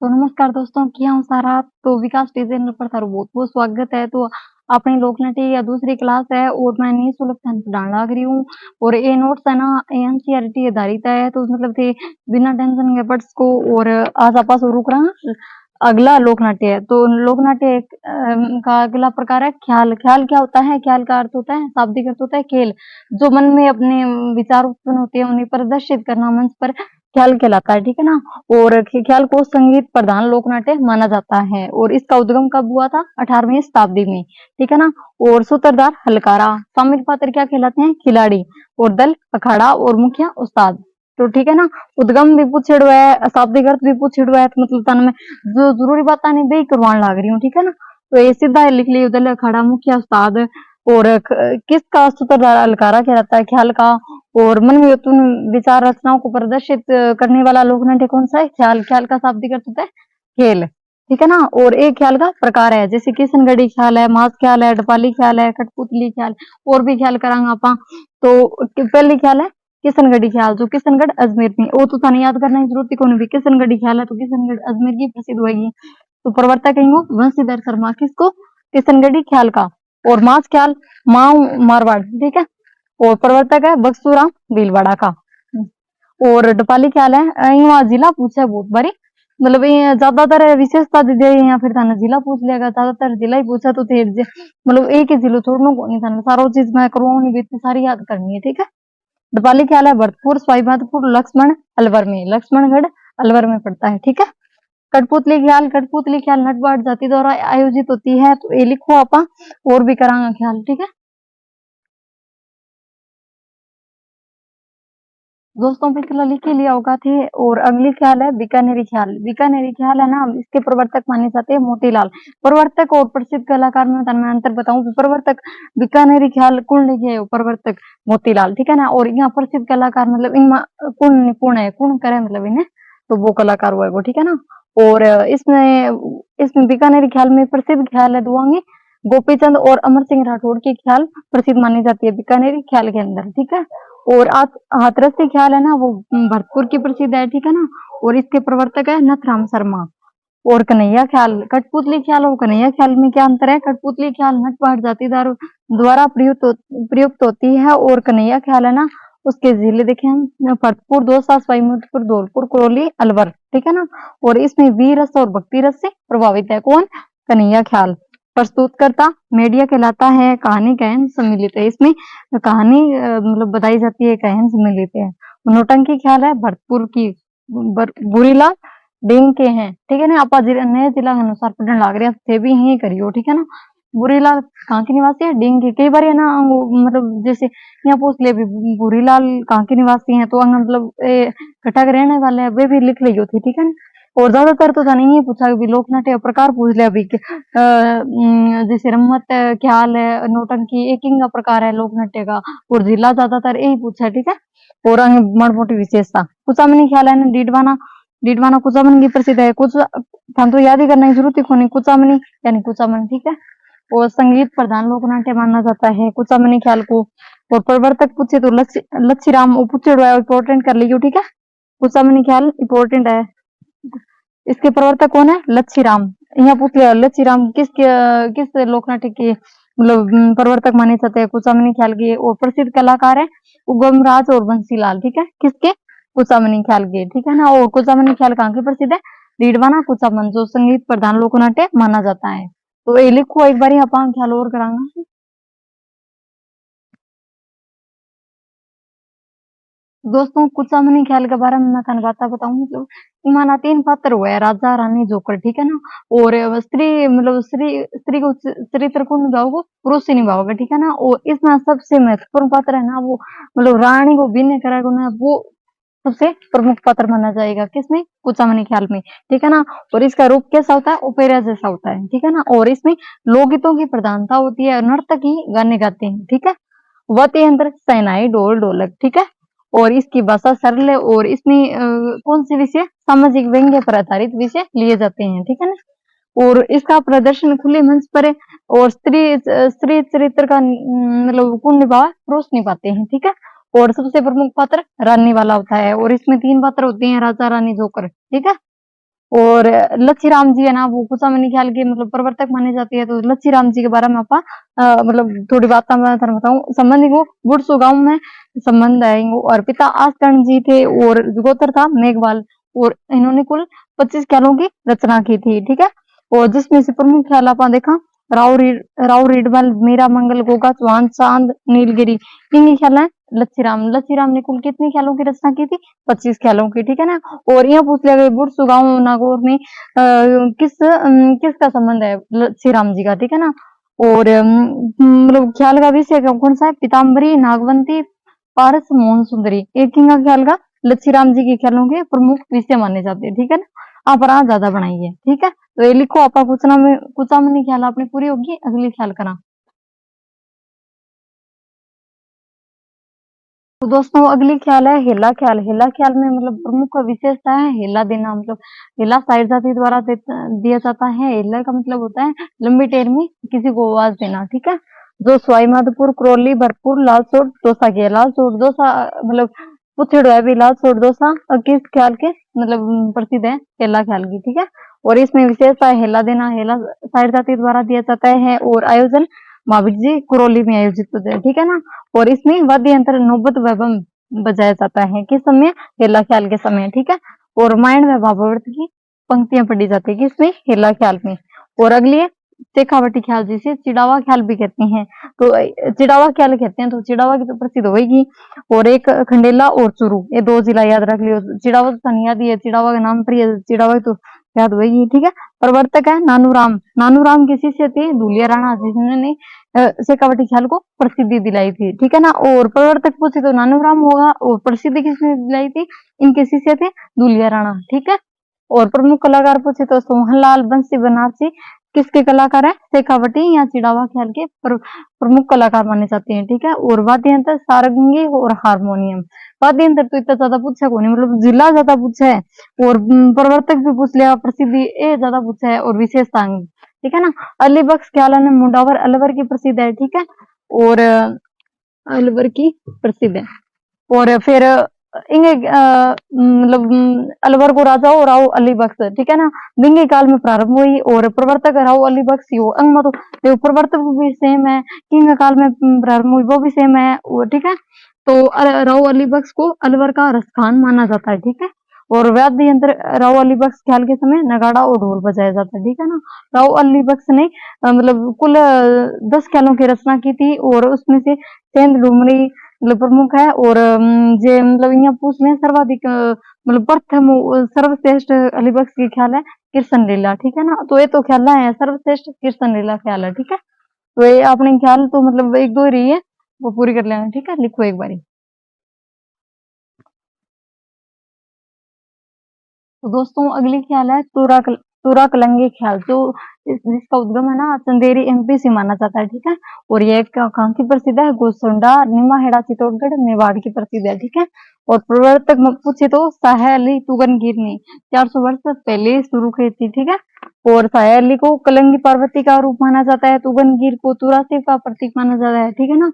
तो नमस्कार दोस्तों, क्या हूँ सारा तो विकास टी चैनल पर थारो बहुत बहुत स्वागत है। तो अपनी लोक नाट्य या दूसरी क्लास है और मैं निःशुल्क पढ़ाने लग रही हूँ। और ये नोट्स है ना, एनसीईआरटी आधारित है, तो मतलब थे बिना टेंशन के पढ़ सको। और आज आप शुरू करा अगला लोक नाट्य है। तो लोक नाट्य का अगला प्रकार है ख्याल। ख्याल क्या होता है? ख्याल का अर्थ होता है, शाब्दिक अर्थ होता है खेल। जो मन में अपने विचार उत्पन्न होते हैं उन्हें प्रदर्शित करना मंच पर ख्याल कहलाता है, ठीक है ना। और ख्याल को संगीत प्रधान लोक नाट्य माना जाता है। और इसका उद्गम कब हुआ था? 18वीं शताब्दी में, ठीक है ना। और सूत्रधार हलकारा, सामयिक पात्र क्या कहलाते हैं? खिलाड़ी। और दल अखाड़ा और मुखिया उस्ताद। तो ठीक है ना। उद्गम भी पूछेड़ो है, शाब्दिक अर्थ भी पूछेड़ो है, तो मतलब तन में जो जरूरी बात नहीं बे करवाने लग रही हूँ, ठीक है ना। तो ये सीधा लिख लियो, दल अखाड़ा मुखिया उस्ताद। और किसका सूत्रधार हलकारा कहलाता है? ख्याल का। और मन में उत्पन्न विचार रचनाओं को प्रदर्शित करने वाला लोक नाट्य कौन सा है? ख्याल। ख्याल का शाब्दिक अर्थ होता है खेल, ठीक है ना। और एक ख्याल का प्रकार है, जैसे किशनगढ़ी ख्याल है, मास ख्याल है, ढपाली ख्याल है, कठपुतली ख्याल, और भी ख्याल करांगे आपा। तो पहली ख्याल है किशनगढ़ी ख्याल, जो किशनगढ़ अजमेर में। वो तो थाने याद करने की जरूरत ही कोनी भी, किशनगढ़ी ख्याल है तो किशनगढ़ अजमेर की प्रसिद्ध होगी। तो प्रवर्तक कहेंगे वंशीधर शर्मा, किसको? किशनगढ़ी ख्याल का। और मास ख्याल माऊ मारवाड़, ठीक है। और प्रवर्तक है बक्सूराम भीलवाड़ा का। और ढपाली ख्याल है यहाँ जिला पूछा बहुत बारी, मतलब ये ज्यादातर विशेषता दे दे या फिर थाने जिला पूछ लेगा, ज्यादातर जिला ही पूछा तो थे मतलब एक ही जिलो छोड़ना को नहीं, थाने सारो चीज मैं करवाऊंगी भी, इतनी सारी याद करनी है, ठीक है। ढपाली ख्याल है भरतपुर सवाईमाधोपुर लक्ष्मण अलवर में, लक्ष्मणगढ़ अलवर में पड़ता है, ठीक है। कठपुतली ख्याल, कठपुतली ख्याल नटवाड़ जाति द्वारा आयोजित होती है, तो ये लिखो आपा। और भी करांगा ख्याल, ठीक है दोस्तों। पिछला लिख ही लिया होगा थे। और अगली ख्याल है बीकानेरी ख्याल। बीकानेरी ख्याल है ना, इसके प्रवर्तक माने जाते हैं मोतीलाल। प्रवर्तक और प्रसिद्ध कलाकार में मैं अंतर बताऊं तो प्रवर्तक बीकानेरी ख्याल कौन लिखे है? प्रवर्तक मोतीलाल, ठीक है ना। और यहाँ प्रसिद्ध कलाकार मतलब इनमें कौन निपुण है, कौन करे मतलब इन्हें, तो वो कलाकार हुआ है वो, ठीक है ना। और इसमें बीकानेरी ख्याल में प्रसिद्ध ख्याल है दुआंगी गोपीचंद और अमर सिंह राठौड़ की ख्याल प्रसिद्ध मानी जाती है बीकानेरी ख्याल के अंदर, ठीक है। और हाथरस ख्याल है ना, वो भरतपुर की प्रसिद्ध है, ठीक है ना। और इसके प्रवर्तक है नथराम शर्मा। और कन्हैया ख्याल, कठपुतली ख्याल और कन्हैया ख्याल में क्या अंतर है? कठपुतली ख्याल नटवाड़ जातिदार द्वारा प्रयुक्त होती है। और कन्हैया ख्याल है ना, उसके जिले देखे हम भरतपुर, दौसा, सवाईमाधोपुर, धौलपुर, करौली, अलवर, ठीक है ना। और इसमें वीर रस और भक्ति रस से प्रभावित है कौन? कन्हैया ख्याल। प्रस्तुतकर्ता मीडिया कहलाता है, कहानी कहन सम्मिलित है। इसमें कहानी मतलब बताई जाती है, कहन सम्मिलित है। नौटंकी ख्याल है भरतपुर की बुरीलाल डेंग के हैं, ठीक है ना। आप नए जिला के अनुसार पढ़ने लग रहे हैं, थे भी यही करियो, ठीक है ना। बुरीलाल कहाँ के निवासी है? डेंग के। कई बार है ना मतलब जैसे यहाँ पूछ ले भी बुरीलाल कहाँ के निवासी हैं, तो मतलब कटा के रहने वाले हैं, वे भी लिख लियो थे, ठीक है ना। और ज्यादातर तो था नहीं पूछा कि लोक नाट्य प्रकार पूछ लिया अभी जैसे रम्मत ख्याल है, नौटंकी एक का प्रकार है लोक नाट्य का। और जिला ज्यादातर यही पूछा, ठीक है। और मड़ मोटी विशेषता कुचामनी ख्याल है ना, डीडवाना। डीडवाना कुचामन की प्रसिद्ध है। कुछ हम तो याद ही करने की जरूरत ही कोनी, कुचामनी यानी कुचामन, ठीक है। और संगीत प्रधान लोक नाट्य माना जाता है कुचामनी ख्याल को। और प्रवर्तक पूछे तो लच्छी राम पूछे इंपोर्टेंट कर लीजिए, ठीक है। कुचामनी ख्याल इंपोर्टेंट है। इसके प्रवर्तक कौन है? लच्छी राम। यहाँ पूछ लिया लच्छी राम किस लोक नाट्य के मतलब प्रवर्तक माने जाते हैं? कुचामनी ख्याल के। और प्रसिद्ध कलाकार है उगम राज और बंसीलाल, ठीक है। किसके? कुचामनी ख्याल के, ठीक है ना। और कुचामनी ख्याल कहाँ के प्रसिद्ध है? रीडवाना कुचामन, जो संगीत प्रधान लोक नाट्य माना जाता है। तो ये लिखो एक बार अपन ख्याल और करांगा। दोस्तों कुचामनी ख्याल के बारे में मैं थाने बात बताऊं, मतलब इमाना तीन पात्र हुए हैं, राजा रानी जोकर, ठीक है ना। और स्त्री मतलब स्त्री को चरित्र को निभाओगे, पुरुष ही निभाओगे, ठीक है ना। और इसमें सबसे महत्वपूर्ण पात्र है ना, वो मतलब रानी को विनय करेगा ना, वो सबसे प्रमुख पात्र माना जाएगा। किसमें? कुचामनी ख्याल में, ठीक है ना। और इसका रूप कैसा होता है? ओपेरा जैसा होता है, ठीक है ना। और इसमें लोकगीतों की प्रधानता होती है, नर्तक ही गाने गाते हैं, ठीक है। वाद्य यंत्र शहनाई ढोल ढोलक, ठीक है। और इसकी भाषा सरल है। और इसमें कौन से विषय? सामाजिक व्यंग्य पर आधारित विषय लिए जाते हैं, ठीक है ना। और इसका प्रदर्शन खुले मंच पर है। और स्त्री चरित्र का मतलब कौन निभा? पुरुष निभाते हैं, ठीक है। और सबसे प्रमुख पात्र रानी वाला होता है। और इसमें तीन पात्र होते हैं, राजा रानी जोकर, ठीक है। और लच्छी राम जी है ना वो कुचामनी ख्याल के मतलब प्रवर्तक माने जाते हैं। तो लच्छी राम जी के बारे में आपा मतलब थोड़ी बात मैं थाने बताऊं। संबंध इनको बुढ़सू गांव में संबंध है इनको, और पिता आसकर्ण जी थे और गोत्र था मेघवाल, और इन्होंने कुल 25 ख्यालों की रचना की थी, ठीक है। और जिसमें से प्रमुख ख्याल आपा देखा राव रीडमल, मीरा मंगल, गोगा चौहान, चांद, नीलगिरी, इनके ख्याल है। लच्छी राम ने कुल कितने ख्यालों की रचना की थी? 25 ख्यालों की, ठीक है ना। और यह पूछ लिया गया बुढ़सू गांव नागौर में किसका संबंध है लच्छी राम जी का, ठीक है ना। और मतलब ख्याल का विषय कौन सा है? पीताम्बरी, नागवंती, पारस, मोहन सुंदरी, एक ही का ख्याल का लच्छी राम जी के ख्यालों के प्रमुख विषय माने जाते हैं, ठीक है ना। आप आराम ज्यादा बनाइए, ठीक है। तो ये लिखो आपा कुचामनी ख्याल आपने पूरी होगी, अगली ख्याल करा। तो दोस्तों अगली ख्याल है हेला ख्याल। हेला ख्याल में मतलब प्रमुख विशेषता है हेला देना, मतलब हेला शायर जाति द्वारा दिया जाता है। हेला का मतलब होता है लंबी टेर में किसी को आवाज देना, ठीक है। जो सवाई माधोपुर, क्रोली, भरतपुर, लालसोट, दौसा के, लालसोट दौसा मतलब पुछड़ है भी लालसोट दौसा किस ख्याल के मतलब प्रसिद्ध है? हेला ख्याल की, ठीक है। और इसमें विशेषता है हेला देना, हेला शायर जाति द्वारा दिया जाता है, और आयोजन महावीर जी कुरोली में आयोजित होते हैं, ठीक है ना। और इसमें वाद्य यंत्र नौबत वैभव बजाया जाता है किस समय? हेला ख्याल के समय, ठीक है। और रामायण व भागवत की पंक्तियां पढ़ी जाती है किसमें? हेला ख्याल में। और अगली है शेखावटी ख्याल, जिसे चिड़ावा ख्याल भी कहते हैं। तो चिड़ावा ख्याल कहते हैं, तो चिड़ावा की तो प्रसिद्ध होगी। और एक खंडेला और चूरू, ये 2 जिला याद रख लियो। चिड़ावा तो नहीं याद ही है, चिड़ावा का नाम पर ही है, चिड़ावा तो याद होगी, ठीक है। प्रवर्तक है नानूराम, नानूराम की शिष्य थे धूलिया राणा, जिन्होंने शेखावटी ख्याल को प्रसिद्धि दिलाई थी, ठीक है ना। और प्रवर्तक पूछे तो नानूराम होगा, और प्रसिद्धि किसने दिलाई थी? इनके शिष्य थे धूलिया राणा, ठीक है। और प्रमुख कलाकार पूछे तो सोहनलाल, बंसी बनारसी किसके कलाकार है? शेखावटी या चिड़ावा ख्याल के प्रमुख कलाकार माने जाते हैं, ठीक है। और वाद्य यंत्र सारंगी और हारमोनियम। वाद्य यंत्र तो इतना ज्यादा पूछा को नहीं, मतलब जिला ज्यादा पूछा है, और प्रवर्तक भी पूछ लिया, प्रसिद्धि ये ज्यादा पूछा है, और विशेषता, ठीक है ना। अली बख्श ख्याल ने मुंडावर अलवर की प्रसिद्ध है, ठीक है। और अलवर की प्रसिद्ध है। और फिर इंगे मतलब अलवर को राजा हो राव अली बख्श, ठीक है ना। बिंगे काल में प्रारंभ हुई, और प्रवर्तक राव अली बख्श ही हो। अंग तो प्रवर्तक भी सेम है, किंग काल में प्रारंभ हुई वो भी सेम है, ठीक है। तो राव अली बख्श को अलवर का रसखान माना जाता है, ठीक है। और वाद्य यंत्र राव अली बख्श ख्याल के समय नगाड़ा और ढोल बजाया जाता है, ठीक है ना। राव अली बख्श ने मतलब कुल 10 ख्यालों की रचना की थी, और उसमें से सेंध डुमरी मतलब प्रमुख है। और जे मतलब यहाँ पूछ लें सर्वाधिक मतलब प्रथम सर्वश्रेष्ठ अली बख्श की ख्याल है कृष्ण लीला, ठीक है ना। तो ये तो ख्याल है सर्वश्रेष्ठ कृष्ण लीला ख्याल है, ठीक है। तो ये अपने ख्याल तो मतलब 1-2 ही रही है, वो पूरी कर लेना, ठीक है। लिखो एक बारी। तो दोस्तों अगली ख्याल है तुरा कलंगी ख्याल, जो जिसका उद्गम है ना चंदेरी एमपी से माना जाता है, ठीक है। और ये कहाँ की प्रसिद्ध है? गोसुंडा, निमाहेड़ा, चित्तौड़गढ़, मेवाड़ की प्रसिद्ध है, ठीक है। और प्रवर्तक पूछे तो शाह अली तुगनगीर ने 400 वर्ष पहले शुरू की थी, ठीक है। और शाह अली को कलंगी पार्वती का रूप माना जाता है, तुगनगीर को तुरा शिव का प्रतीक माना जाता है, ठीक है ना।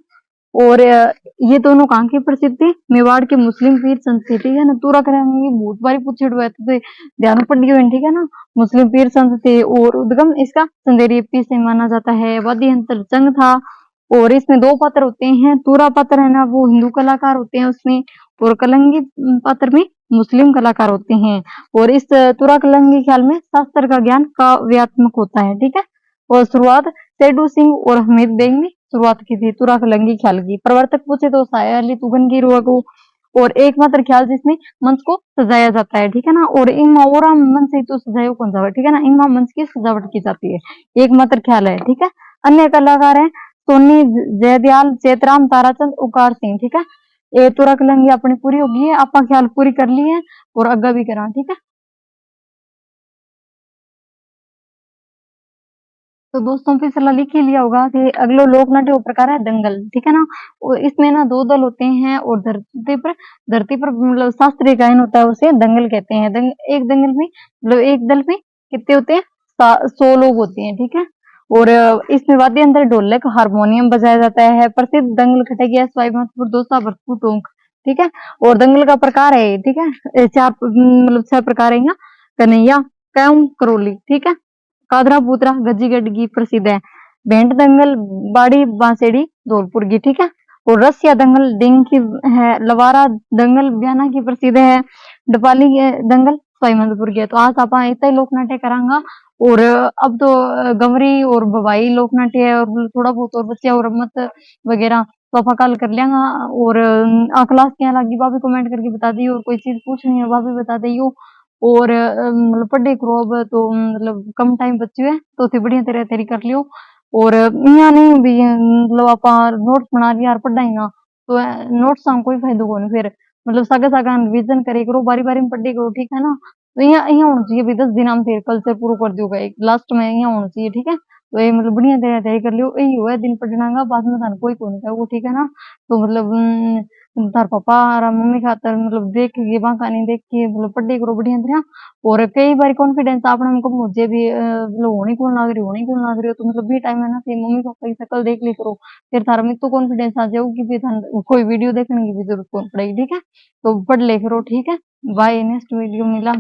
और ये दोनों कहाँ की प्रसिद्ध थी? मेवाड़ के मुस्लिम पीर संत थे, ठीक है ना। तूरा करेंगे बहुत बारी पूछे हुए थे, ध्यान पड़ गए, ठीक है ना। मुस्लिम पीर संत थे, और उद्गम इसका चंदेरी एपी से माना जाता है। वाद्य यंत्र चंग था, और इसमें 2 पात्र होते हैं। तूरा पात्र है ना वो हिंदू कलाकार होते हैं उसमें, और कलंगी पात्र में मुस्लिम कलाकार होते हैं। और इस तुरा कलंगी ख्याल में शास्त्र का ज्ञान काव्यात्मक होता है, ठीक है। और शुरुआत सेडू सिंह और हमीद बेग ने शुरुआत की थी तुरा कलंगी ख्याल की। प्रवर्तक पूछे तो शायर अली तुगनगीर हुआ को। और एकमात्र ख्याल जिसमें मंच को सजाया जाता है, ठीक है ना। और इनमें और मंच से तो सजाया कौन सा, ठीक है ना। इनमें मंच की सजावट की जाती है, एकमात्र ख्याल है, ठीक है। अन्य कलाकार हैं सोनी जयदयाल, चेतराम, ताराचंद, उकार सिंह, ठीक है। ये तुरा कलंगी अपनी पूरी होगी है, आपका ख्याल पूरी कर ली है, और आगे भी करा, ठीक है। तो दोस्तों फिर सलाह लिख ही लिया होगा कि अगलो लोक नाट्य प्रकार है दंगल, ठीक है ना। और इसमें ना 2 दल होते हैं, और धरती पर मतलब शास्त्रीय गायन होता है, उसे दंगल कहते हैं। एक दंगल में मतलब एक दल में कितने होते हैं? 100 लोग होते हैं, ठीक है। और इसमें वाद्य यंत्र ढोलक, हारमोनियम बजाया जाता है। प्रसिद्ध दंगल खटैया, सवाई माधोपुर, दौसा, भरतपुर, टोंक, ठीक है। और दंगल का प्रकार है, ठीक है, 4 मतलब 6 प्रकार है यहाँ। कन्हैया, कैम करौली, ठीक है। कादरा पुत्रा गज्जी गड्डी प्रसिद्ध है। भेंट दंगल बाड़ी बांसेड़ी धौलपुर की, ठीक है। और रसिया दंगल डिंग की है। लवारा दंगल ब्याना की प्रसिद्ध है। डपाली दंगल सवाईमाधोपुर की है। तो आज आप इतना ही लोक नाट्य करांगा। और अब तो गंवरी और भवाई लोक नाट्य है, और थोड़ा बहुत और बच्चे और मत वगैरह तो आप कल कर लेंगा। और क्लास क्या लगी भाभी कमेंट करके बता दी, और कोई चीज पूछनी है भाभी बता दियो। और मतलब पढ़े करो अब तो, मतलब कम टाइम बच्चे है तो थी बढ़िया तरह तैयारी कर लियो। और यहाँ नहीं भी मतलब आप नोट्स बना लिया और पढ़ाई तो नोट्स हम कोई फायदो को नहीं फिर, मतलब सागे सागा रिविजन करे करो, बारी बारी में पढ़े करो, ठीक है ना। तो यहाँ यहाँ होना चाहिए भी 10 दिन हम फिर कल से पूरा कर दूंगा, एक लास्ट में यहाँ होना चाहिए, ठीक है। तो ये मतलब बढ़िया तरह तैयारी कर लियो, यही हुआ है दिन पढ़ना का, बाद में थाने कोई को नहीं कहो, ठीक है ना। तो मतलब तार पापा और मम्मी खातर मतलब देख के बांका नहीं देख के मतलब पढ़े करो बढ़िया तरह। और कई बार कॉन्फिडेंस आपने हमको मुझे भी मतलब होनी कौन लाग रही हो, तो मतलब भी टाइम है ना फिर मम्मी पापा की शक्ल देख ली करो, फिर थारा में तो कॉन्फिडेंस आ जाओगी, फिर कोई वीडियो देखने की भी जरूरत कौन पड़ेगी, ठीक है। तो पढ़ ले करो, ठीक है। बाय, नेक्स्ट वीडियो मिला।